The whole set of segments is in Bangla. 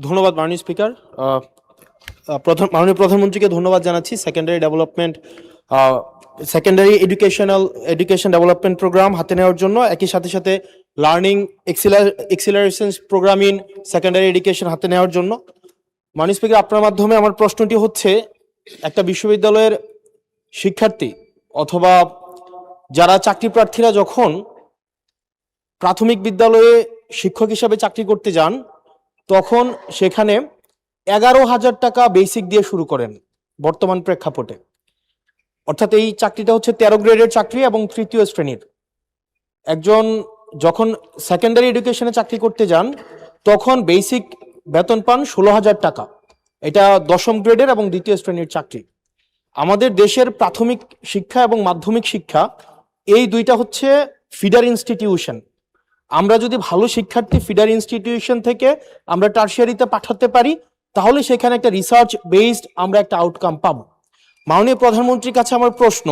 ধন্যবাদ মাননীয় স্পিকার। মাননীয় প্রধানমন্ত্রীকে ধন্যবাদ জানাচ্ছি। সেকেন্ডারি এডুকেশন ডেভেলপমেন্ট প্রোগ্রাম হাতে নেওয়ার জন্য, একই সাথে সাথে learning acceleration programme in secondary education হাতে নেওয়ার জন্য। মাননীয় স্পিকার, আপনার মাধ্যমে আমার প্রশ্নটি হচ্ছে, একটা বিশ্ববিদ্যালয়ের শিক্ষার্থী অথবা যারা চাকরি প্রার্থীরা যখন প্রাথমিক বিদ্যালয়ে শিক্ষক হিসাবে চাকরি করতে যান, তখন সেখানে 11,000 টাকা বেসিক দিয়ে শুরু করেন বর্তমান প্রেক্ষাপটে। অর্থাৎ এই চাকরিটা হচ্ছে 13 গ্রেডের চাকরি এবং তৃতীয় শ্রেণীর। একজন যখন সেকেন্ডারি এডুকেশনে চাকরি করতে যান, তখন বেসিক বেতন পান 16,000 টাকা। এটা 10ম গ্রেডের এবং দ্বিতীয় শ্রেণীর চাকরি। আমাদের দেশের প্রাথমিক শিক্ষা এবং মাধ্যমিক শিক্ষা, এই দুইটা হচ্ছে ফিডার ইনস্টিটিউশন। আমরা যদি ভালো শিক্ষার্থী ফিডার ইনস্টিটিউশন থেকে আমরা টারশিয়ারিতে পাঠাতে পারি, তাহলে সেখানে একটা রিসার্চ বেসড আমরা একটা আউটকাম পাবো। মাননীয় প্রধানমন্ত্রীর কাছে আমার প্রশ্ন,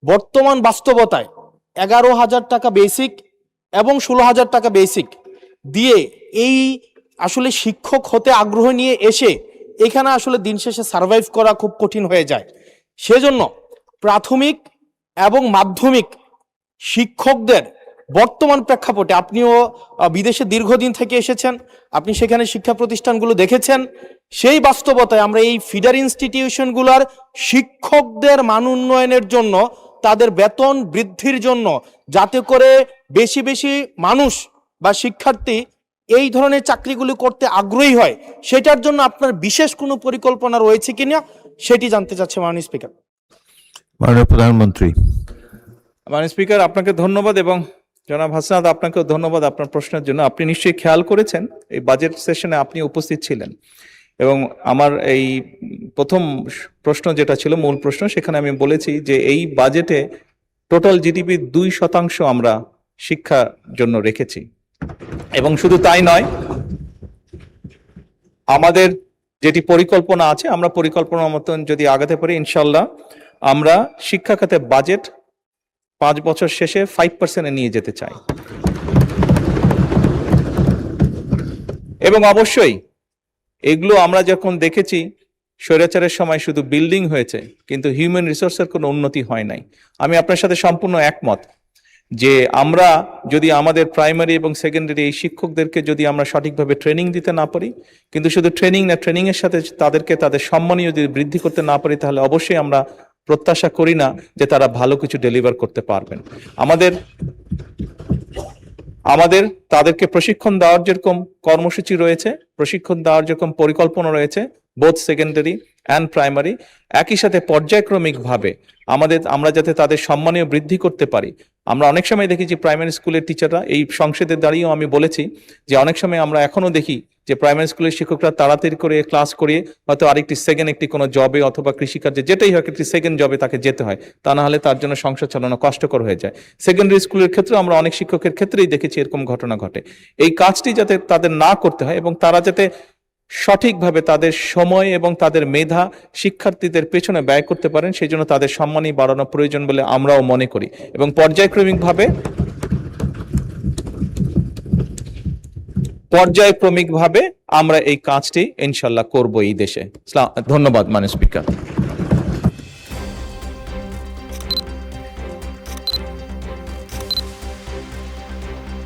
বর্তমান বাস্তবতায় 11,000 টাকা বেসিক এবং 16,000 টাকা বেসিক দিয়ে এই আসলে শিক্ষক হতে আগ্রহ নিয়ে এসে এখানে আসলে দিন শেষে সার্ভাইভ করা খুব কঠিন হয়ে যায়। সেজন্য প্রাথমিক এবং মাধ্যমিক শিক্ষকদের বর্তমান প্রেক্ষাপটে, আপনিও বিদেশে দীর্ঘদিন থেকে এসেছেন, আপনি সেখানে শিক্ষা প্রতিষ্ঠানগুলো দেখেছেন, সেই বাস্তবতায় আমরা এই ফিডার ইনস্টিটিউশনগুলোর শিক্ষকদের মান উন্নয়নের জন্য, তাদের বেতন বৃদ্ধির জন্য, যাতে করে বেশি বেশি মানুষ বা শিক্ষার্থী এই ধরনের চাকরিগুলি করতে আগ্রহী হয়, সেটার জন্য আপনার বিশেষ কোনো পরিকল্পনা রয়েছে কিনা সেটি জানতে চাচ্ছে মাননীয় স্পিকার। মাননীয় প্রধানমন্ত্রী। মাননীয় স্পিকার, আপনাকে ধন্যবাদ এবং জনাব হাসনাত, আপনাকেও ধন্যবাদ আপনার প্রশ্নের জন্য। আপনি নিশ্চয়ই খেয়াল করেছেন এই বাজেট সেশনে আপনি উপস্থিত ছিলেন, এবং আমার এই প্রথম প্রশ্ন যেটা ছিল মূল প্রশ্ন, সেখানে আমি বলেছি যে এই বাজেটে টোটাল জিডিপির 2% আমরা শিক্ষার জন্য রেখেছি। এবং শুধু তাই নয়, আমাদের যেটি পরিকল্পনা আছে, আমরা পরিকল্পনা মতন যদি আগাতে পারি, ইনশাল্লাহ আমরা শিক্ষা খাতে বাজেট 5 বছর শেষে 5% নিয়ে যেতে চাই। এবং অবশ্যই এগুলো আমরা যখন দেখেছি, স্বৈরাচারের সময় শুধু বিল্ডিং হয়েছে, কিন্তু হিউম্যান রিসোর্সের কোনো উন্নতি হয় নাই। আমি আপনার সাথে সম্পূর্ণ একমত যে আমরা যদি আমাদের প্রাইমারি এবং সেকেন্ডারি এই শিক্ষকদেরকে যদি আমরা সঠিকভাবে ট্রেনিং দিতে না পারি, কিন্তু শুধু ট্রেনিং না, ট্রেনিংয়ের সাথে তাদেরকে তাদের সম্মানীয় যদি বৃদ্ধি করতে না পারি, তাহলে অবশ্যই আমরা প্রত্যাশা করি না যে তারা ভালো কিছু ডেলিভার করতে পারবেন। আমাদের তাদেরকে প্রশিক্ষণ দেওয়ার যেরকম কর্মসূচি রয়েছে, প্রশিক্ষণ দেওয়ার যেরকম পরিকল্পনা রয়েছে, বোথ সেকেন্ডারি অ্যান্ড প্রাইমারি, একই সাথে পর্যায়ক্রমিকভাবে আমরা যাতে তাদের সম্মানীয় বৃদ্ধি করতে পারি। আমরা অনেক সময় দেখেছি প্রাইমারি স্কুলের টিচাররা, এই সংসদে দাঁড়িয়েও আমি বলেছি যে অনেক সময় আমরা এখনো দেখি যে প্রাইমারি স্কুলের শিক্ষকরা তাড়াতাড়ি করে ক্লাস করিয়ে হয়তো আরেকটি একটি কোনো জবে অথবা কৃষিকার্যে যেটাই হোক, একটি সেকেন্ড জবে তাকে যেতে হয়, তা না হলে তার জন্য সংসার চালানো কষ্টকর হয়ে যায়। সেকেন্ডারি স্কুলের ক্ষেত্রে আমরা অনেক শিক্ষকের ক্ষেত্রেই দেখেছি এরকম ঘটনা ঘটে। এই কাজটি যাতে তাদের না করতে হয় এবং তারা যাতে সঠিকভাবে তাদের সময় এবং তাদের মেধা শিক্ষার্থীদের পেছনে ব্যয় করতে পারেন, সেই জন্য তাদের সম্মানই বাড়ানো প্রয়োজন বলে আমরাও মনে করি। এবং পর্যায়ক্রমিকভাবে আমরা এই কাজটি ইনশাল্লাহ করব এই দেশে। ধন্যবাদ মাননীয় স্পিকার।